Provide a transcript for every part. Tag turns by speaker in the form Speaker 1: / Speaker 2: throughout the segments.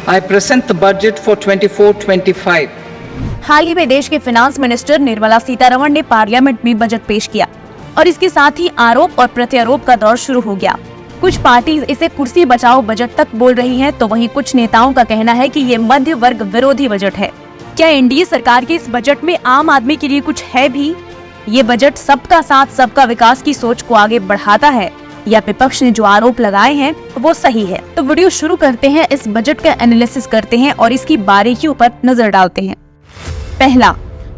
Speaker 1: I present the budget for 24-25.
Speaker 2: हाल ही में देश के फाइनेंस मिनिस्टर निर्मला सीतारमण ने पार्लियामेंट में बजट पेश किया और इसके साथ ही आरोप और प्रत्यारोप का दौर शुरू हो गया। कुछ पार्टी इसे कुर्सी बचाओ बजट तक बोल रही हैं, तो वहीं कुछ नेताओं का कहना है कि ये मध्य वर्ग विरोधी बजट है। क्या एनडीए सरकार के इस बजट में आम आदमी के लिए कुछ है भी? ये बजट सबका साथ सबका विकास की सोच को आगे बढ़ाता है या विपक्ष ने जो आरोप लगाए हैं वो सही है? तो वीडियो शुरू करते हैं, इस बजट का एनालिसिस करते हैं और इसकी बारीकियों पर नजर डालते हैं। पहला,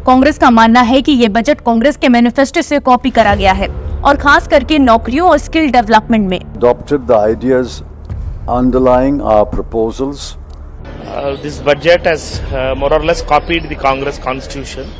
Speaker 2: कांग्रेस का मानना है कि ये बजट कांग्रेस के मैनिफेस्टो से कॉपी करा गया है और खास करके नौकरियों और स्किल डेवलपमेंट में।
Speaker 3: Adopted the ideas underlying our proposals.
Speaker 4: This budget has more or less copied the Congress Constitution.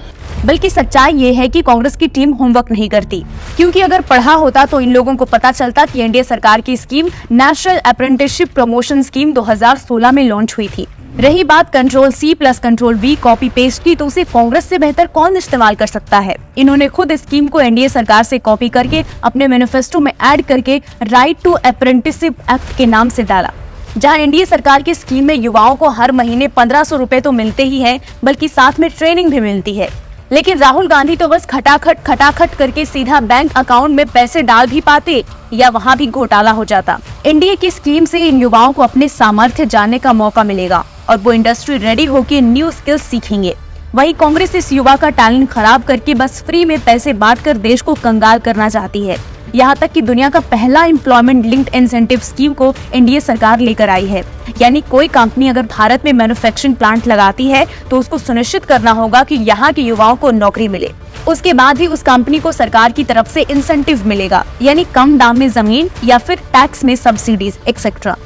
Speaker 2: बल्कि सच्चाई ये है कि कांग्रेस की टीम होमवर्क नहीं करती, क्योंकि अगर पढ़ा होता तो इन लोगों को पता चलता कि एनडीए सरकार की scheme national apprenticeship promotion scheme 2016 में लॉन्च हुई थी। रही बात control C plus control V copy paste की, तो उसे कांग्रेस से बेहतर कौन इस्तेमाल कर सकता है। इन्होंने खुद स्कीम को एनडीए सरकार से कॉपी करके अपने मैनिफेस्टो में ऐड करके राइट टू अप्रेंटिसशिप एक्ट के नाम से डाला, जहां एनडीए सरकार की स्कीम में युवाओं को हर महीने 1500 रुपए तो मिलते ही हैं, बल्कि साथ में ट्रेनिंग भी मिलती है। लेकिन राहुल गांधी तो बस खटाखट करके सीधा बैंक अकाउंट में पैसे डाल भी पाते या वहां भी घोटाला हो जाता। एनडीए की स्कीम से इन युवाओं को अपने सामर्थ्य जानने का मौका मिलेगा और वो इंडस्ट्री रेडी होकर न्यू स्किल्स सीखेंगे। वहीं कांग्रेस इस युवा का टैलेंट खराब करके बस फ्री में पैसे बांटकर देश को कंगाल करना चाहती है। यहाँ तक कि दुनिया का पहला एम्प्लॉयमेंट लिंक्ड इंसेंटिव स्कीम को एनडीए सरकार लेकर आई है। यानी कोई कंपनी अगर भारत में मैन्युफैक्चरिंग प्लांट लगाती है तो उसको सुनिश्चित करना होगा कि यहाँ के युवाओं को नौकरी मिले। उसके बाद ही उस कंपनी को सरकार की तरफ से इंसेंटिव मिलेगा, यानी कम दाम में जमीन या फिर टैक्स में सब्सिडीज एक्सेट्रा।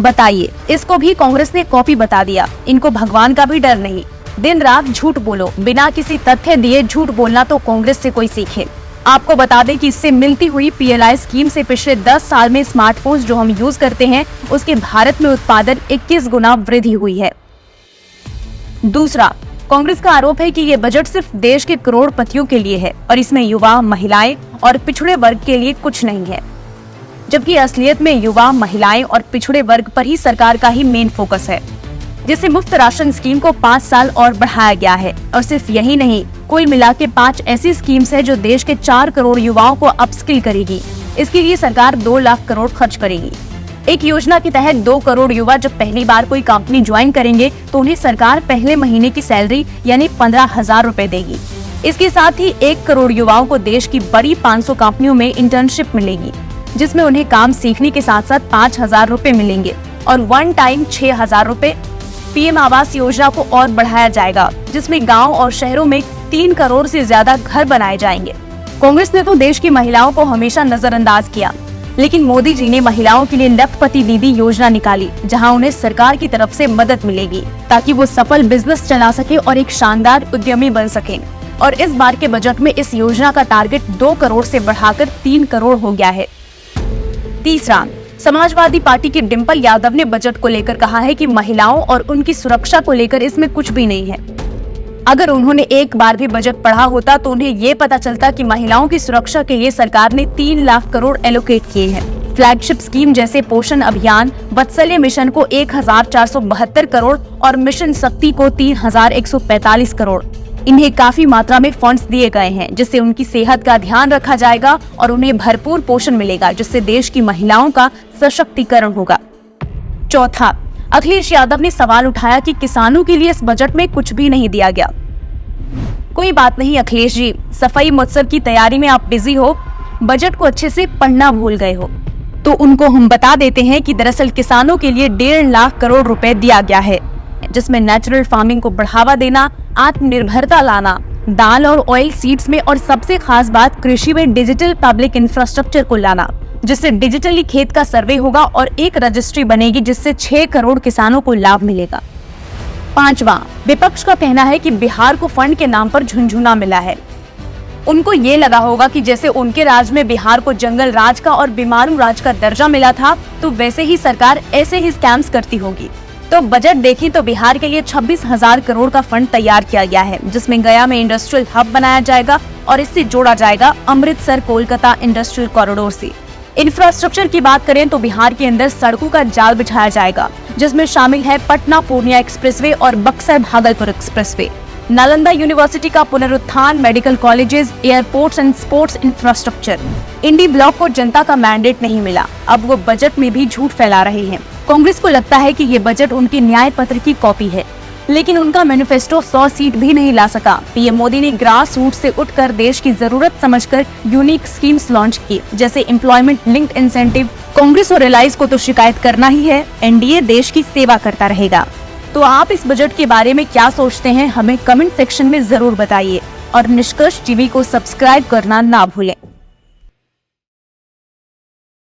Speaker 2: बताइए, इसको भी कांग्रेस ने कॉपी बता दिया। इनको भगवान का भी डर नहीं, दिन रात झूठ बोलो, बिना किसी तथ्य दिए झूठ बोलना तो कांग्रेस से कोई सीखे। आपको बता दें कि इससे मिलती हुई पीएलआई स्कीम से पिछले 10 साल में स्मार्टफोन्स जो हम यूज करते हैं उसके भारत में उत्पादन 21 गुना वृद्धि हुई है। दूसरा, कांग्रेस का आरोप है कि ये बजट सिर्फ देश के करोड़पतियों के लिए है और इसमें युवा, महिलाएं और पिछड़े वर्ग के लिए कुछ नहीं है, जबकि असलियत में युवा, महिलाएं और पिछड़े वर्ग पर ही सरकार का ही मेन फोकस है, जिससे मुफ्त राशन स्कीम को 5 साल और बढ़ाया गया है। और सिर्फ यही नहीं, कुल मिला के 5 ऐसी स्कीम्स है जो देश के 4 करोड़ युवाओं को अपस्किल करेगी। इसके लिए सरकार 2 लाख करोड़ खर्च करेगी। एक योजना के तहत 2 करोड़ युवा जब पहली बार कोई कंपनी ज्वाइन करेंगे तो उन्हें सरकार पहले महीने की सैलरी यानी 15,000 रुपए देगी। इसके साथ ही 1 करोड़ युवाओं को देश की बड़ी 500 कंपनियों में इंटर्नशिप मिलेगी, जिसमें उन्हें काम सीखने के साथ साथ 5,000 रुपए मिलेंगे और वन टाइम 6,000 रुपए। पीएम आवास योजना को और बढ़ाया जाएगा, जिसमें गांव और शहरों में 3 करोड़ से ज्यादा घर बनाए जाएंगे। कांग्रेस ने तो देश की महिलाओं को हमेशा नजरअंदाज किया, लेकिन मोदी जी ने महिलाओं के लिए लखपति दीदी योजना निकाली, जहां उन्हें सरकार की तरफ से मदद मिलेगी ताकि वो सफल बिजनेस चला सके और एक शानदार उद्यमी बन सके। और इस बार के बजट में इस योजना का टारगेट 2 करोड़ से बढ़ाकर 3 करोड़ हो गया है। तीसरा, समाजवादी पार्टी की डिंपल यादव ने बजट को लेकर कहा है कि महिलाओं और उनकी सुरक्षा को लेकर इसमें कुछ भी नहीं है। अगर उन्होंने एक बार भी बजट पढ़ा होता तो उन्हें ये पता चलता कि महिलाओं की सुरक्षा के लिए सरकार ने 3 लाख करोड़ एलोकेट किए हैं। फ्लैगशिप स्कीम जैसे पोषण अभियान, वात्सल्य मिशन को 1472 करोड़ और मिशन शक्ति को 3145 करोड़। इन्हें काफी मात्रा में फंड्स दिए गए हैं, जिससे उनकी सेहत का ध्यान रखा जाएगा और उन्हें भरपूर पोषण मिलेगा, जिससे देश की महिलाओं का सशक्तिकरण होगा। चौथा, अखिलेश यादव ने सवाल उठाया कि किसानों के लिए इस बजट में कुछ भी नहीं दिया गया। कोई बात नहीं अखिलेश जी, सफाई महोत्सव की तैयारी में आप बिजी हो, बजट को अच्छे से पढ़ना भूल गए हो। तो उनको हम बता देते हैं कि दरअसल किसानों के लिए 1.5 लाख करोड़ रुपए दिया गया है, जिसमें नेचुरल फार्मिंग को बढ़ावा देना, आत्मनिर्भरता लाना, दाल और ऑयल सीड्स में, और सबसे खास बात कृषि में डिजिटल पब्लिक इंफ्रास्ट्रक्चर को लाना, जिससे डिजिटली खेत का सर्वे होगा और एक रजिस्ट्री बनेगी, जिससे 6 करोड़ किसानों को लाभ मिलेगा। पांचवा, विपक्ष का कहना है कि बिहार को फंड के नाम पर झुनझुना मिला है। उनको ये लगा होगा कि जैसे उनके राज में बिहार को जंगल राज का और बीमारू राज का दर्जा मिला था, तो वैसे ही सरकार ऐसे ही स्कैम्स करती होगी। तो बजट देखी तो बिहार के लिए 26,000 करोड़ का फंड तैयार किया गया है, जिसमें गया में इंडस्ट्रियल हब बनाया जाएगा और इससे जोड़ा जाएगा अमृतसर कोलकाता इंडस्ट्रियल कॉरिडोर से। इंफ्रास्ट्रक्चर की बात करें तो बिहार के अंदर सड़कों का जाल बिछाया जाएगा, जिसमें शामिल है पटना पूर्णिया एक्सप्रेसवे और बक्सर भागलपुर एक्सप्रेसवे। नालंदा यूनिवर्सिटी का पुनरुत्थान, medical colleges, airports and sports infrastructure. INDI bloc को जनता का मैंडेट नहीं मिला, अब वो बजट में भी झूठ फैला रहे हैं। कांग्रेस को लगता है कि ये बजट उनके न्याय पत्र की कॉपी है, लेकिन उनका मैनिफेस्टो 100 सीट भी नहीं ला सका। पीएम मोदी ने ग्रास रूट से उठकर देश की जरूरत समझकर यूनिक स्कीम्स लॉन्च की, जैसे एम्प्लॉयमेंट लिंक्ड इंसेंटिव। कांग्रेस और रिलायंस को तो शिकायत करना ही है, एनडीए देश की सेवा करता रहेगा। तो आप इस बजट के बारे में क्या सोचते हैं, हमें कमेंट सेक्शन में जरूर बताइए और निष्कर्ष टीवी को सब्सक्राइब करना ना भूलें।